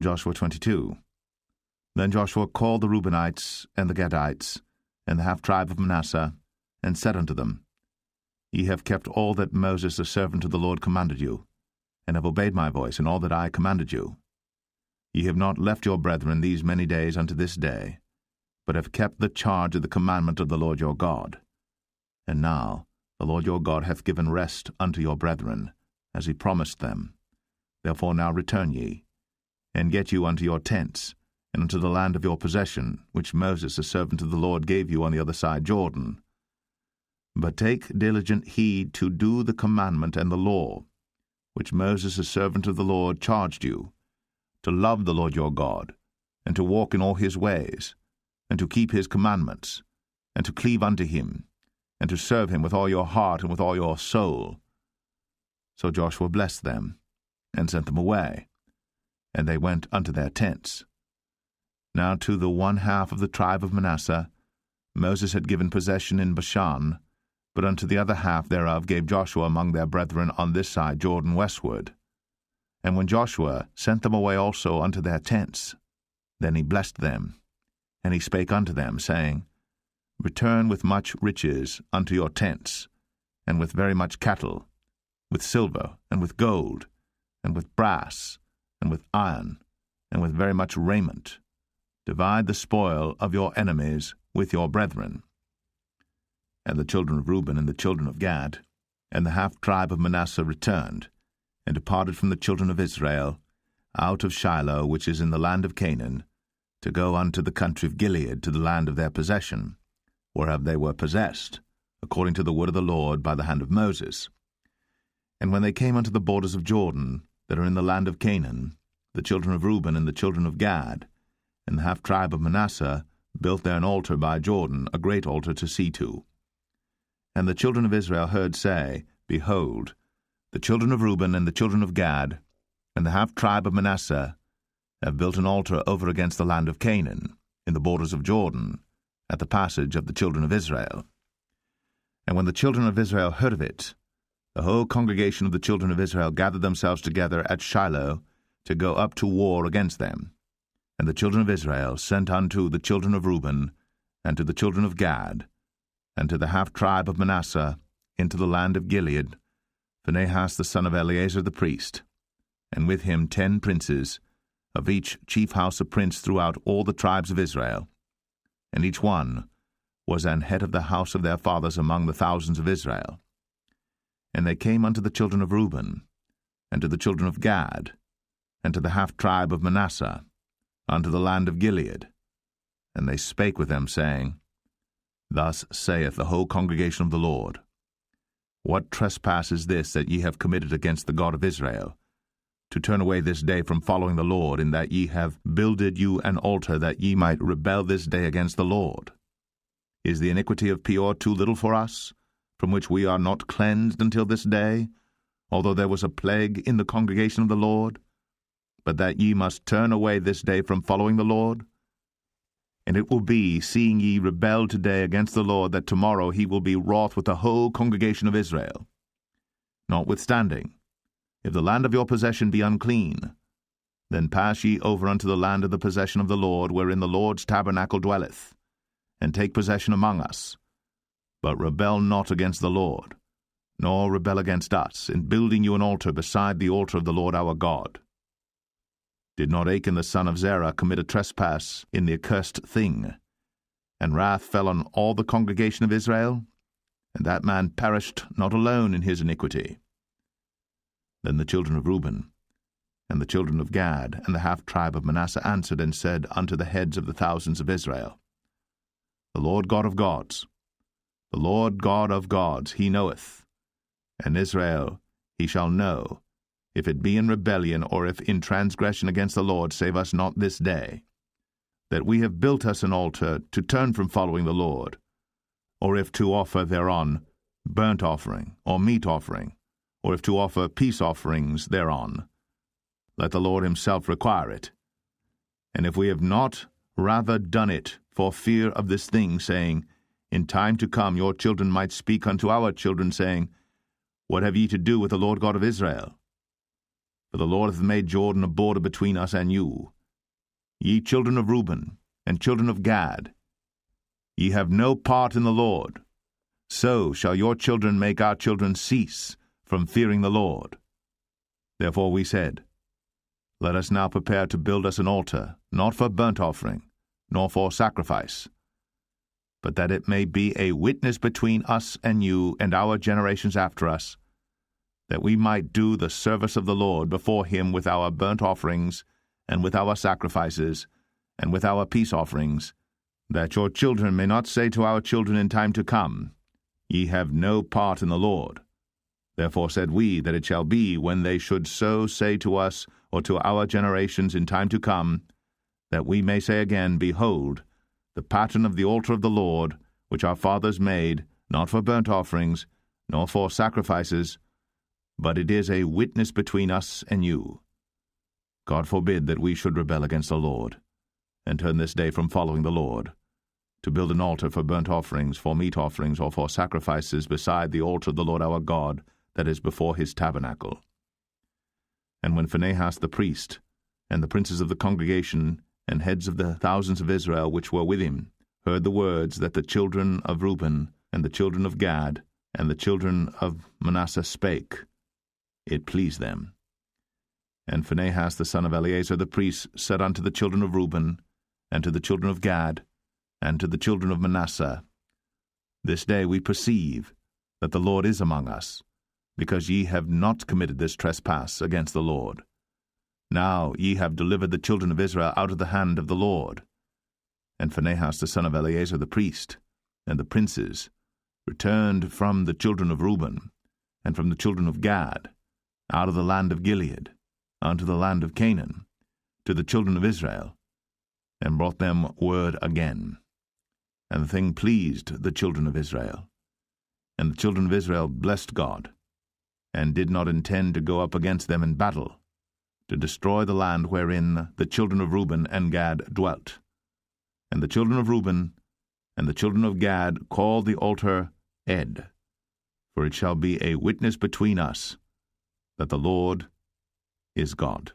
Joshua 22. Then Joshua called the Reubenites and the Gadites and the half-tribe of Manasseh, and said unto them, Ye have kept all that Moses the servant of the Lord commanded you, and have obeyed my voice in all that I commanded you. Ye have not left your brethren these many days unto this day, but have kept the charge of the commandment of the Lord your God. And now the Lord your God hath given rest unto your brethren, as he promised them. Therefore now return ye, and get you unto your tents, and unto the land of your possession, which Moses the servant of the Lord gave you on the other side Jordan. But take diligent heed to do the commandment and the law, which Moses the servant of the Lord charged you, to love the Lord your God, and to walk in all his ways, and to keep his commandments, and to cleave unto him, and to serve him with all your heart and with all your soul. So Joshua blessed them, and sent them away, and they went unto their tents. Now to the one half of the tribe of Manasseh Moses had given possession in Bashan, but unto the other half thereof gave Joshua among their brethren on this side Jordan westward. And when Joshua sent them away also unto their tents, then he blessed them, and he spake unto them, saying, Return with much riches unto your tents, and with very much cattle, with silver, and with gold, and with brass, and with iron, and with very much raiment. Divide the spoil of your enemies with your brethren. And the children of Reuben and the children of Gad, and the half-tribe of Manasseh returned, and departed from the children of Israel, out of Shiloh, which is in the land of Canaan, to go unto the country of Gilead, to the land of their possession, whereof they were possessed, according to the word of the Lord by the hand of Moses. And when they came unto the borders of Jordan, that are in the land of Canaan, the children of Reuben and the children of Gad, and the half-tribe of Manasseh built there an altar by Jordan, a great altar to see to. And the children of Israel heard say, Behold, the children of Reuben and the children of Gad, and the half-tribe of Manasseh, have built an altar over against the land of Canaan, in the borders of Jordan, at the passage of the children of Israel. And when the children of Israel heard of it, the whole congregation of the children of Israel gathered themselves together at Shiloh to go up to war against them. And the children of Israel sent unto the children of Reuben, and to the children of Gad, and to the half-tribe of Manasseh, into the land of Gilead, Phinehas the son of Eleazar the priest, and with him 10 princes, of each chief house a prince throughout all the tribes of Israel. And each one was an head of the house of their fathers among the thousands of Israel. And they came unto the children of Reuben, and to the children of Gad, and to the half-tribe of Manasseh, unto the land of Gilead. And they spake with them, saying, Thus saith the whole congregation of the Lord, What trespass is this that ye have committed against the God of Israel, to turn away this day from following the Lord, in that ye have builded you an altar, that ye might rebel this day against the Lord? Is the iniquity of Peor too little for us, from which we are not cleansed until this day, although there was a plague in the congregation of the Lord, but that ye must turn away this day from following the Lord? And it will be, seeing ye rebel today against the Lord, that tomorrow he will be wroth with the whole congregation of Israel. Notwithstanding, if the land of your possession be unclean, then pass ye over unto the land of the possession of the Lord, wherein the Lord's tabernacle dwelleth, and take possession among us. But rebel not against the Lord, nor rebel against us, in building you an altar beside the altar of the Lord our God. Did not Achan the son of Zerah commit a trespass in the accursed thing, and wrath fell on all the congregation of Israel? And that man perished not alone in his iniquity. Then the children of Reuben, and the children of Gad, and the half-tribe of Manasseh answered and said unto the heads of the thousands of Israel, The Lord God of gods, the Lord God of gods, he knoweth, and Israel he shall know, if it be in rebellion, or if in transgression against the Lord, save us not this day, that we have built us an altar to turn from following the Lord, or if to offer thereon burnt offering, or meat offering, or if to offer peace offerings thereon. Let the Lord himself require it. And if we have not rather done it for fear of this thing, saying, In time to come your children might speak unto our children, saying, What have ye to do with the Lord God of Israel? For the Lord hath made Jordan a border between us and you. Ye children of Reuben, and children of Gad, ye have no part in the Lord. So shall your children make our children cease from fearing the Lord. Therefore we said, Let us now prepare to build us an altar, not for burnt offering, nor for sacrifice, but that it may be a witness between us and you and our generations after us, that we might do the service of the Lord before him with our burnt offerings, and with our sacrifices, and with our peace offerings, that your children may not say to our children in time to come, Ye have no part in the Lord. Therefore said we that it shall be, when they should so say to us, or to our generations in time to come, that we may say again, Behold, the pattern of the altar of the Lord, which our fathers made, not for burnt offerings, nor for sacrifices, but it is a witness between us and you. God forbid that we should rebel against the Lord, and turn this day from following the Lord, to build an altar for burnt offerings, for meat offerings, or for sacrifices beside the altar of the Lord our God, that is before his tabernacle. And when Phinehas the priest, and the princes of the congregation, and heads of the thousands of Israel which were with him, heard the words that the children of Reuben, and the children of Gad, and the children of Manasseh spake, it pleased them. And Phinehas the son of Eleazar the priest said unto the children of Reuben, and to the children of Gad, and to the children of Manasseh, This day we perceive that the Lord is among us, because ye have not committed this trespass against the Lord. Now ye have delivered the children of Israel out of the hand of the Lord. And Phinehas the son of Eleazar the priest, and the princes, returned from the children of Reuben, and from the children of Gad, out of the land of Gilead, unto the land of Canaan, to the children of Israel, and brought them word again. And the thing pleased the children of Israel. And the children of Israel blessed God, and did not intend to go up against them in battle, to destroy the land wherein the children of Reuben and Gad dwelt. And the children of Reuben and the children of Gad called the altar Ed, for it shall be a witness between us that the Lord is God.